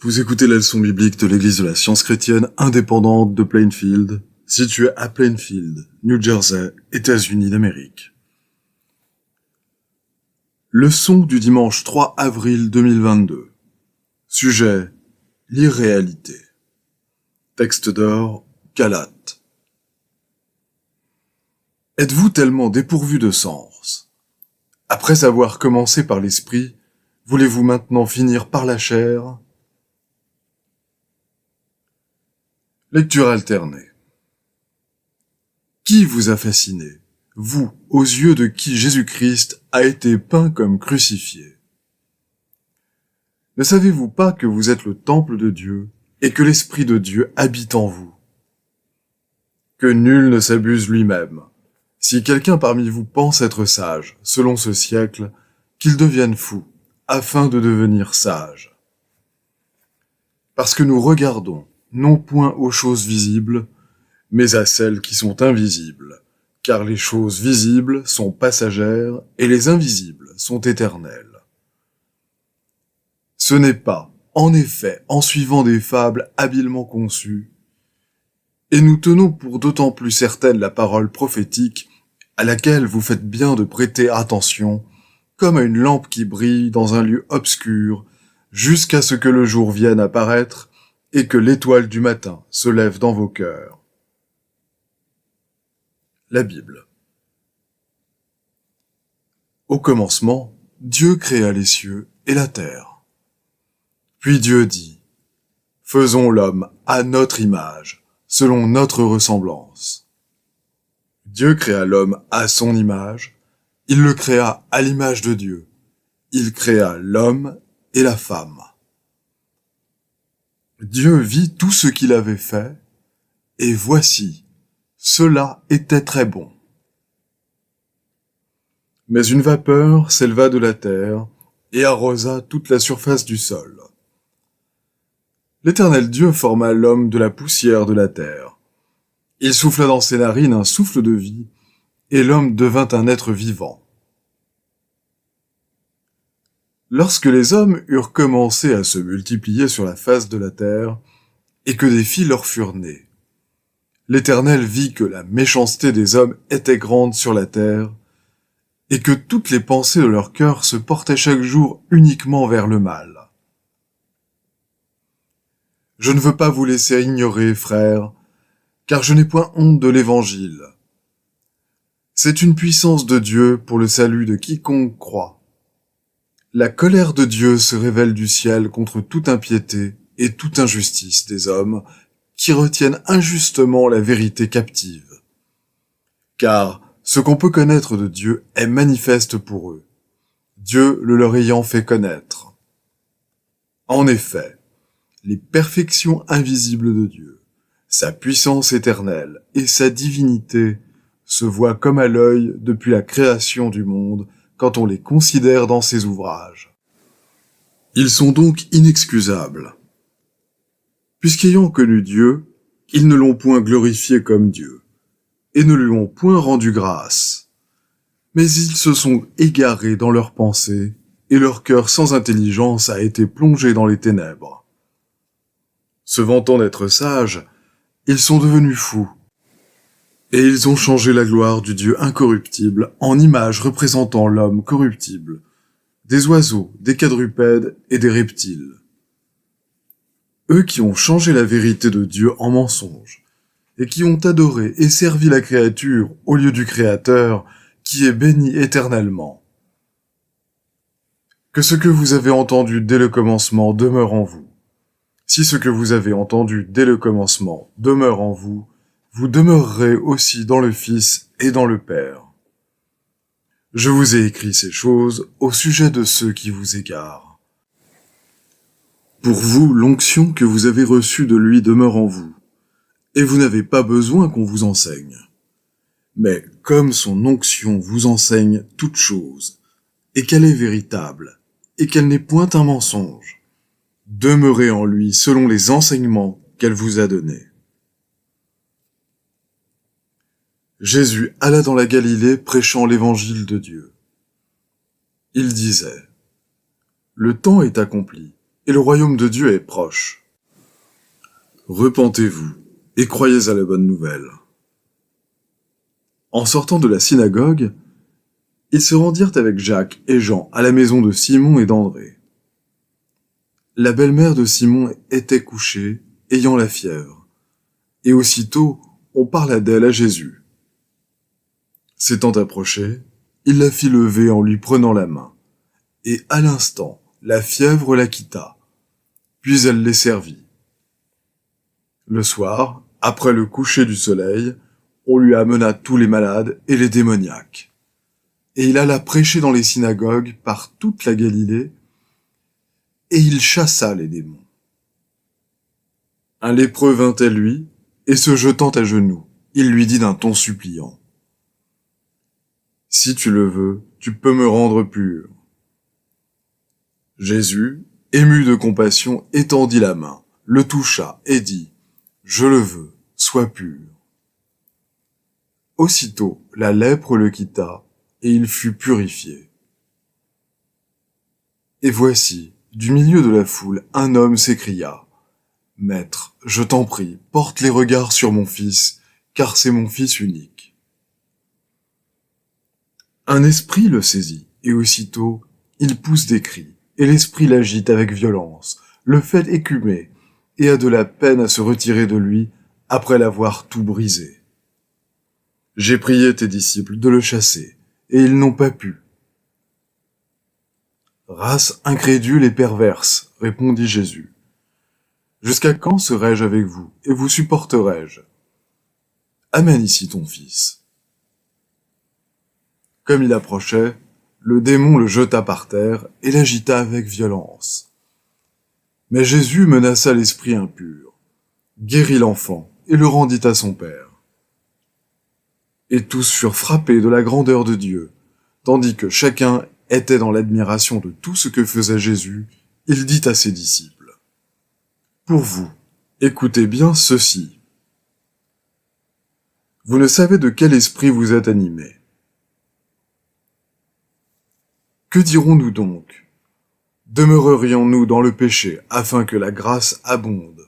Vous écoutez la leçon biblique de l'Église de la Science chrétienne indépendante de Plainfield, située à Plainfield, New Jersey, États-Unis d'Amérique. Leçon du dimanche 3 avril 2022. Sujet: l'irréalité. Texte d'or, Galates. Êtes-vous tellement dépourvu de sens? Après avoir commencé par l'esprit, voulez-vous maintenant finir par la chair? Lecture alternée. Qui vous a fasciné, vous, aux yeux de qui Jésus-Christ a été peint comme crucifié? Ne savez-vous pas que vous êtes le temple de Dieu et que l'Esprit de Dieu habite en vous? Que nul ne s'abuse lui-même. Si quelqu'un parmi vous pense être sage, selon ce siècle, qu'il devienne fou, afin de devenir sage. Parce que nous regardons, non point aux choses visibles, mais à celles qui sont invisibles, car les choses visibles sont passagères et les invisibles sont éternelles. Ce n'est pas, en effet, en suivant des fables habilement conçues, et nous tenons pour d'autant plus certaine la parole prophétique, à laquelle vous faites bien de prêter attention, comme à une lampe qui brille dans un lieu obscur, jusqu'à ce que le jour vienne apparaître et que l'étoile du matin se lève dans vos cœurs. La Bible. Au commencement, Dieu créa les cieux et la terre. Puis Dieu dit, « Faisons l'homme à notre image, selon notre ressemblance. » Dieu créa l'homme à son image, il le créa à l'image de Dieu. Il créa l'homme et la femme. Dieu vit tout ce qu'il avait fait, et voici, cela était très bon. Mais une vapeur s'éleva de la terre et arrosa toute la surface du sol. L'Éternel Dieu forma l'homme de la poussière de la terre. Il souffla dans ses narines un souffle de vie, et l'homme devint un être vivant. Lorsque les hommes eurent commencé à se multiplier sur la face de la terre, et que des filles leur furent nées, l'Éternel vit que la méchanceté des hommes était grande sur la terre, et que toutes les pensées de leur cœur se portaient chaque jour uniquement vers le mal. Je ne veux pas vous laisser ignorer, frères, car je n'ai point honte de l'Évangile. C'est une puissance de Dieu pour le salut de quiconque croit. La colère de Dieu se révèle du ciel contre toute impiété et toute injustice des hommes qui retiennent injustement la vérité captive. Car ce qu'on peut connaître de Dieu est manifeste pour eux, Dieu le leur ayant fait connaître. En effet, les perfections invisibles de Dieu, sa puissance éternelle et sa divinité se voient comme à l'œil depuis la création du monde quand on les considère dans ses ouvrages. Ils sont donc inexcusables. Puisqu'ayant connu Dieu, ils ne l'ont point glorifié comme Dieu, et ne lui ont point rendu grâce. Mais ils se sont égarés dans leurs pensées, et leur cœur sans intelligence a été plongé dans les ténèbres. Se vantant d'être sages, ils sont devenus fous, et ils ont changé la gloire du Dieu incorruptible en image représentant l'homme corruptible, des oiseaux, des quadrupèdes et des reptiles. Eux qui ont changé la vérité de Dieu en mensonge, et qui ont adoré et servi la créature au lieu du Créateur, qui est béni éternellement. Que ce que vous avez entendu dès le commencement demeure en vous. Si ce que vous avez entendu dès le commencement demeure en vous, vous demeurerez aussi dans le Fils et dans le Père. Je vous ai écrit ces choses au sujet de ceux qui vous égarent. Pour vous, l'onction que vous avez reçue de lui demeure en vous, et vous n'avez pas besoin qu'on vous enseigne. Mais comme son onction vous enseigne toute chose, et qu'elle est véritable, et qu'elle n'est point un mensonge, demeurez en lui selon les enseignements qu'elle vous a donnés. Jésus alla dans la Galilée prêchant l'évangile de Dieu. Il disait, « Le temps est accompli, et le royaume de Dieu est proche. Repentez-vous et croyez à la bonne nouvelle. En sortant de la synagogue, ils se rendirent avec Jacques et Jean à la maison de Simon et d'André. La belle-mère de Simon était couchée, ayant la fièvre, et aussitôt on parla d'elle à Jésus. S'étant approché, il la fit lever en lui prenant la main, et à l'instant, la fièvre la quitta, puis elle les servit. Le soir, après le coucher du soleil, on lui amena tous les malades et les démoniaques. Et il alla prêcher dans les synagogues par toute la Galilée, et il chassa les démons. Un lépreux vint à lui, et se jetant à genoux, il lui dit d'un ton suppliant: « Si tu le veux, tu peux me rendre pur. » Jésus, ému de compassion, étendit la main, le toucha et dit: « Je le veux, sois pur. » Aussitôt, la lèpre le quitta, et il fut purifié. Et voici, du milieu de la foule, un homme s'écria: « Maître, je t'en prie, porte les regards sur mon fils, car c'est mon fils unique. » Un esprit le saisit, et aussitôt, il pousse des cris, et l'esprit l'agite avec violence, le fait écumer, et a de la peine à se retirer de lui après l'avoir tout brisé. J'ai prié tes disciples de le chasser, et ils n'ont pas pu. Race incrédule et perverse, répondit Jésus. Jusqu'à quand serai-je avec vous, et vous supporterai-je? Amène ici ton fils. Comme il approchait, le démon le jeta par terre et l'agita avec violence. Mais Jésus menaça l'esprit impur, guérit l'enfant et le rendit à son père. Et tous furent frappés de la grandeur de Dieu, tandis que chacun était dans l'admiration de tout ce que faisait Jésus. Il dit à ses disciples: « Pour vous, écoutez bien ceci. Vous ne savez de quel esprit vous êtes animés. Que dirons-nous donc? Demeurerions-nous dans le péché afin que la grâce abonde?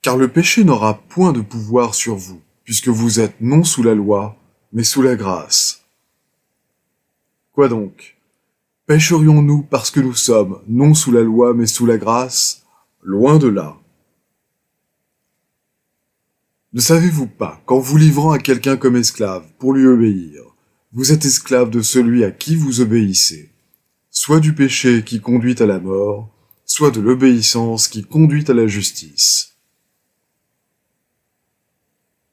Car le péché n'aura point de pouvoir sur vous, puisque vous êtes non sous la loi, mais sous la grâce. Quoi donc? Pécherions-nous parce que nous sommes non sous la loi, mais sous la grâce? Loin de là. Ne savez-vous pas qu'en vous livrant à quelqu'un comme esclave pour lui obéir, vous êtes esclave de celui à qui vous obéissez, soit du péché qui conduit à la mort, soit de l'obéissance qui conduit à la justice.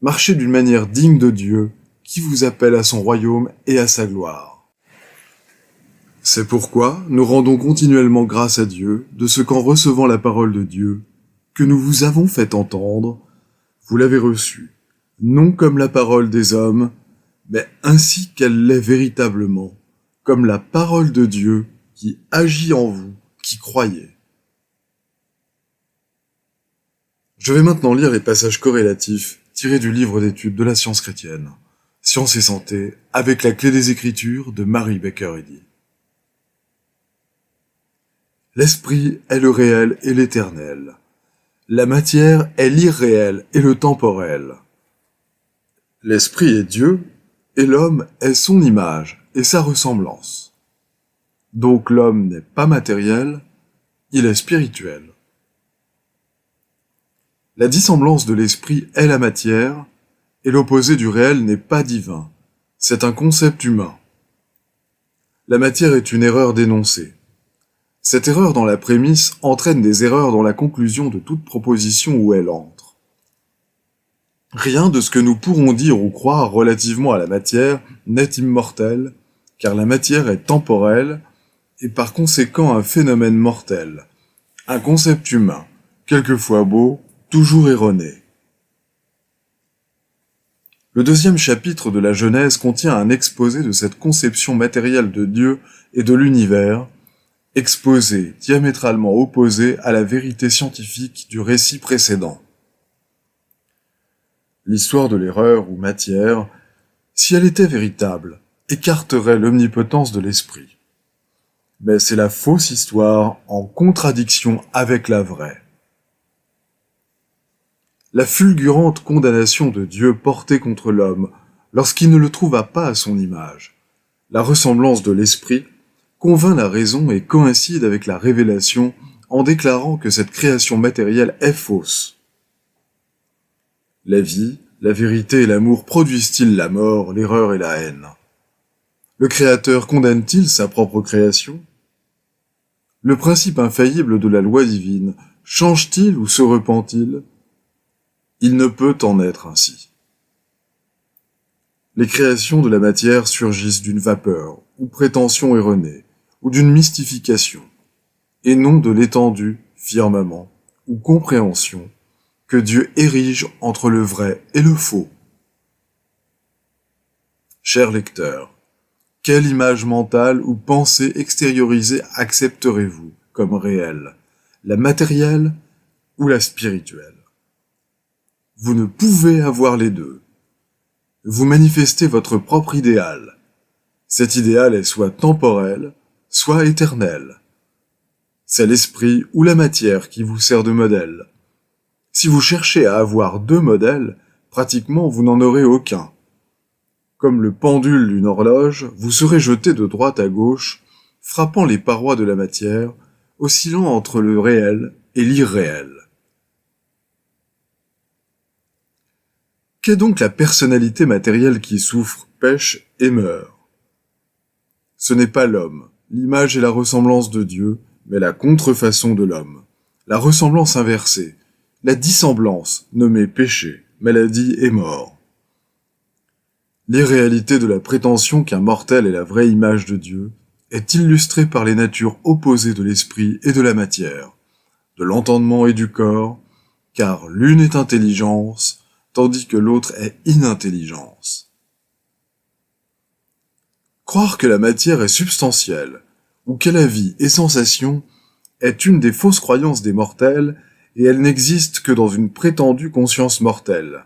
Marchez d'une manière digne de Dieu, qui vous appelle à son royaume et à sa gloire. C'est pourquoi nous rendons continuellement grâce à Dieu de ce qu'en recevant la parole de Dieu, que nous vous avons fait entendre, vous l'avez reçue, non comme la parole des hommes, mais ainsi qu'elle l'est véritablement, comme la parole de Dieu qui agit en vous, qui croyez. Je vais maintenant lire les passages corrélatifs tirés du livre d'études de la science chrétienne, Science et santé, avec la clé des Écritures de Mary Baker Eddy. L'esprit est le réel et l'éternel. La matière est l'irréel et le temporel. L'esprit est Dieu, et l'homme est son image et sa ressemblance. Donc l'homme n'est pas matériel, il est spirituel. La dissemblance de l'esprit est la matière, et l'opposé du réel n'est pas divin, c'est un concept humain. La matière est une erreur d'énoncé. Cette erreur dans la prémisse entraîne des erreurs dans la conclusion de toute proposition où elle entre. Rien de ce que nous pourrons dire ou croire relativement à la matière n'est immortel, car la matière est temporelle et par conséquent un phénomène mortel, un concept humain, quelquefois beau, toujours erroné. Le deuxième chapitre de la Genèse contient un exposé de cette conception matérielle de Dieu et de l'univers, exposé diamétralement opposé à la vérité scientifique du récit précédent. L'histoire de l'erreur ou matière, si elle était véritable, écarterait l'omnipotence de l'esprit. mais c'est la fausse histoire en contradiction avec la vraie. La fulgurante condamnation de Dieu portée contre l'homme lorsqu'il ne le trouva pas à son image, la ressemblance de l'esprit, convainc la raison et coïncide avec la révélation en déclarant que cette création matérielle est fausse. La vie, la vérité et l'amour produisent-ils la mort, l'erreur et la haine? Le Créateur condamne-t-il sa propre création? Le principe infaillible de la loi divine change-t-il ou se repent-il? Il ne peut en être ainsi. Les créations de la matière surgissent d'une vapeur, ou prétention erronée, ou d'une mystification, et non de l'étendue, firmament, ou compréhension, que Dieu érige entre le vrai et le faux. Cher lecteur, quelle image mentale ou pensée extériorisée accepterez-vous comme réelle, la matérielle ou la spirituelle? Vous ne pouvez avoir les deux. Vous manifestez votre propre idéal. Cet idéal est soit temporel, soit éternel. C'est l'esprit ou la matière qui vous sert de modèle. Si vous cherchez à avoir deux modèles, pratiquement vous n'en aurez aucun. Comme le pendule d'une horloge, vous serez jeté de droite à gauche, frappant les parois de la matière, oscillant entre le réel et l'irréel. Qu'est donc la personnalité matérielle qui souffre, pêche et meurt? Ce n'est pas l'homme, l'image et la ressemblance de Dieu, mais la contrefaçon de l'homme, la ressemblance inversée, la dissemblance, nommée péché, maladie et mort. L'irréalité de la prétention qu'un mortel est la vraie image de Dieu est illustrée par les natures opposées de l'esprit et de la matière, de l'entendement et du corps, car l'une est intelligence, tandis que l'autre est inintelligence. Croire que la matière est substantielle, ou qu'elle a vie et sensation, est une des fausses croyances des mortels, et elle n'existe que dans une prétendue conscience mortelle.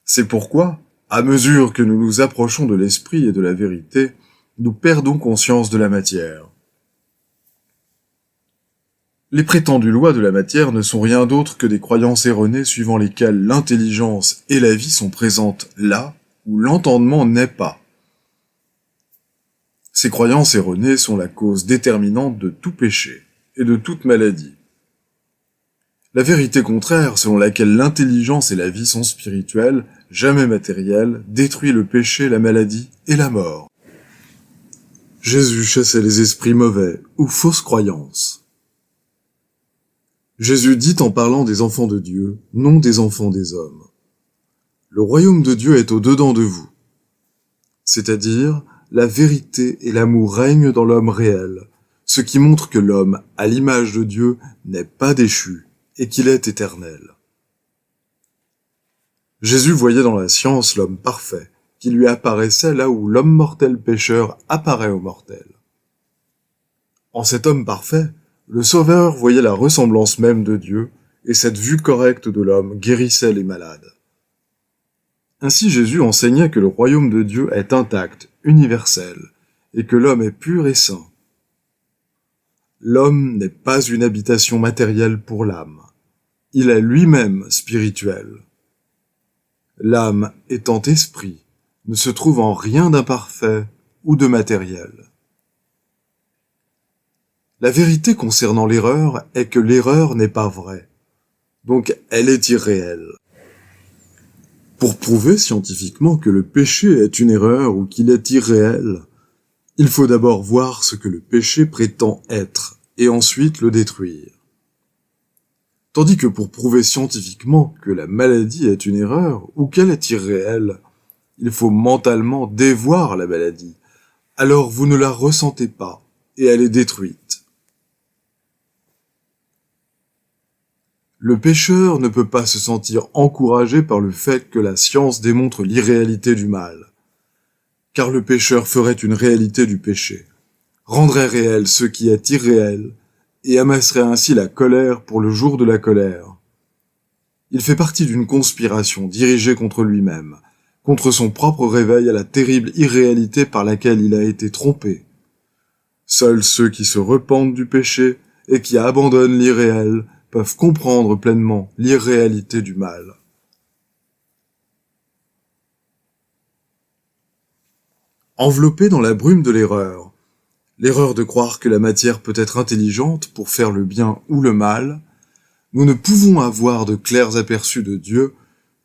C'est pourquoi, à mesure que nous nous approchons de l'esprit et de la vérité, nous perdons conscience de la matière. Les prétendues lois de la matière ne sont rien d'autre que des croyances erronées suivant lesquelles l'intelligence et la vie sont présentes là où l'entendement n'est pas. Ces croyances erronées sont la cause déterminante de tout péché et de toute maladie. La vérité contraire, selon laquelle l'intelligence et la vie sont spirituelles, jamais matérielles, détruit le péché, la maladie et la mort. Jésus chassait les esprits mauvais ou fausses croyances. Jésus dit en parlant des enfants de Dieu, non des enfants des hommes. Le royaume de Dieu est au-dedans de vous. C'est-à-dire, la vérité et l'amour règnent dans l'homme réel, ce qui montre que l'homme, à l'image de Dieu, n'est pas déchu et qu'il est éternel. Jésus voyait dans la science l'homme parfait, qui lui apparaissait là où l'homme mortel pécheur apparaît au mortel. En cet homme parfait, le Sauveur voyait la ressemblance même de Dieu, et cette vue correcte de l'homme guérissait les malades. Ainsi Jésus enseignait que le royaume de Dieu est intact, universel, et que l'homme est pur et saint. L'homme n'est pas une habitation matérielle pour l'âme. Il est lui-même spirituel. L'âme, étant esprit, ne se trouve en rien d'imparfait ou de matériel. La vérité concernant l'erreur est que l'erreur n'est pas vraie, donc elle est irréelle. Pour prouver scientifiquement que le péché est une erreur ou qu'il est irréel, il faut d'abord voir ce que le péché prétend être, et ensuite le détruire. Tandis que pour prouver scientifiquement que la maladie est une erreur ou qu'elle est irréelle, il faut mentalement dévoir la maladie, alors vous ne la ressentez pas, et elle est détruite. Le pécheur ne peut pas se sentir encouragé par le fait que la science démontre l'irréalité du mal. Car le pécheur ferait une réalité du péché, rendrait réel ce qui est irréel, et amasserait ainsi la colère pour le jour de la colère. Il fait partie d'une conspiration dirigée contre lui-même, contre son propre réveil à la terrible irréalité par laquelle il a été trompé. Seuls ceux qui se repentent du péché et qui abandonnent l'irréel peuvent comprendre pleinement l'irréalité du mal. Enveloppés dans la brume de l'erreur de croire que la matière peut être intelligente pour faire le bien ou le mal, nous ne pouvons avoir de clairs aperçus de Dieu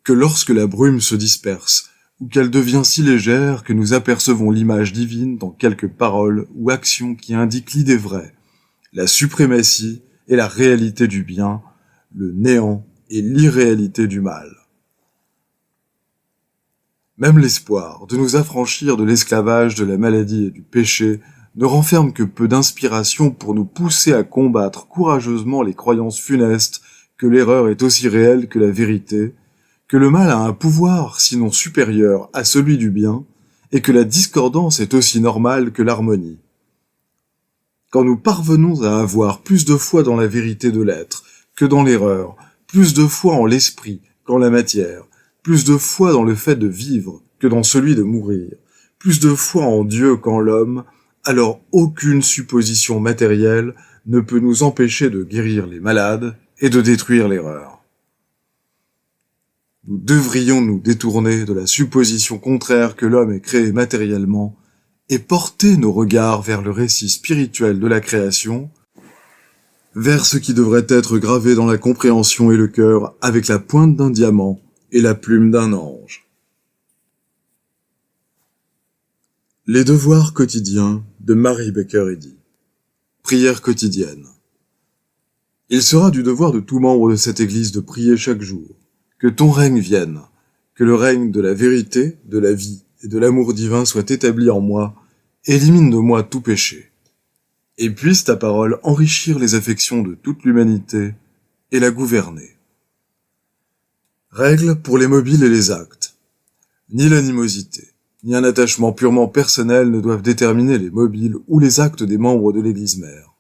que lorsque la brume se disperse, ou qu'elle devient si légère que nous apercevons l'image divine dans quelques paroles ou actions qui indiquent l'idée vraie, la suprématie et la réalité du bien, le néant et l'irréalité du mal. Même l'espoir de nous affranchir de l'esclavage de la maladie et du péché ne renferme que peu d'inspiration pour nous pousser à combattre courageusement les croyances funestes que l'erreur est aussi réelle que la vérité, que le mal a un pouvoir sinon supérieur à celui du bien, et que la discordance est aussi normale que l'harmonie. Quand nous parvenons à avoir plus de foi dans la vérité de l'être que dans l'erreur, plus de foi en l'esprit qu'en la matière, plus de foi dans le fait de vivre que dans celui de mourir, plus de foi en Dieu qu'en l'homme, alors aucune supposition matérielle ne peut nous empêcher de guérir les malades et de détruire l'erreur. Nous devrions nous détourner de la supposition contraire que l'homme est créé matériellement et porter nos regards vers le récit spirituel de la création, vers ce qui devrait être gravé dans la compréhension et le cœur avec la pointe d'un diamant et la plume d'un ange. Les devoirs quotidiens de Mary Baker Eddy. Prière quotidienne. Il sera du devoir de tout membre de cette Église de prier chaque jour. Que ton règne vienne, que le règne de la vérité, de la vie et de l'amour divin soit établi en moi, élimine de moi tout péché. Et puisse ta parole enrichir les affections de toute l'humanité et la gouverner. Règles pour les mobiles et les actes. Ni l'animosité, ni un attachement purement personnel ne doivent déterminer les mobiles ou les actes des membres de l'Église mère.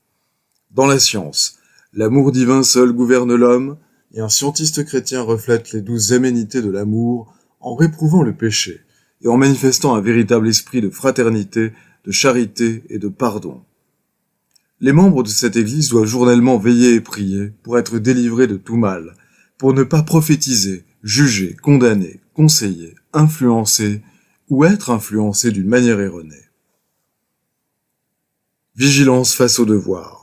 Dans la science, l'amour divin seul gouverne l'homme, et un scientiste chrétien reflète les douces aménités de l'amour en réprouvant le péché et en manifestant un véritable esprit de fraternité, de charité et de pardon. Les membres de cette Église doivent journellement veiller et prier pour être délivrés de tout mal, pour ne pas prophétiser, juger, condamner, conseiller, influencer ou être influencés d'une manière erronée. Vigilance face au devoir.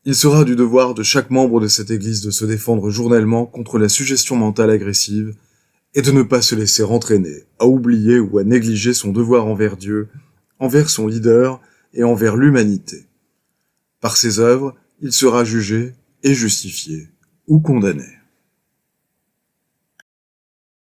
Il sera du devoir de chaque membre de cette Église de se défendre journellement contre la suggestion mentale agressive et de ne pas se laisser entraîner à oublier ou à négliger son devoir envers Dieu, envers son leader et envers l'humanité. Par ses œuvres, il sera jugé et justifié ou condamné.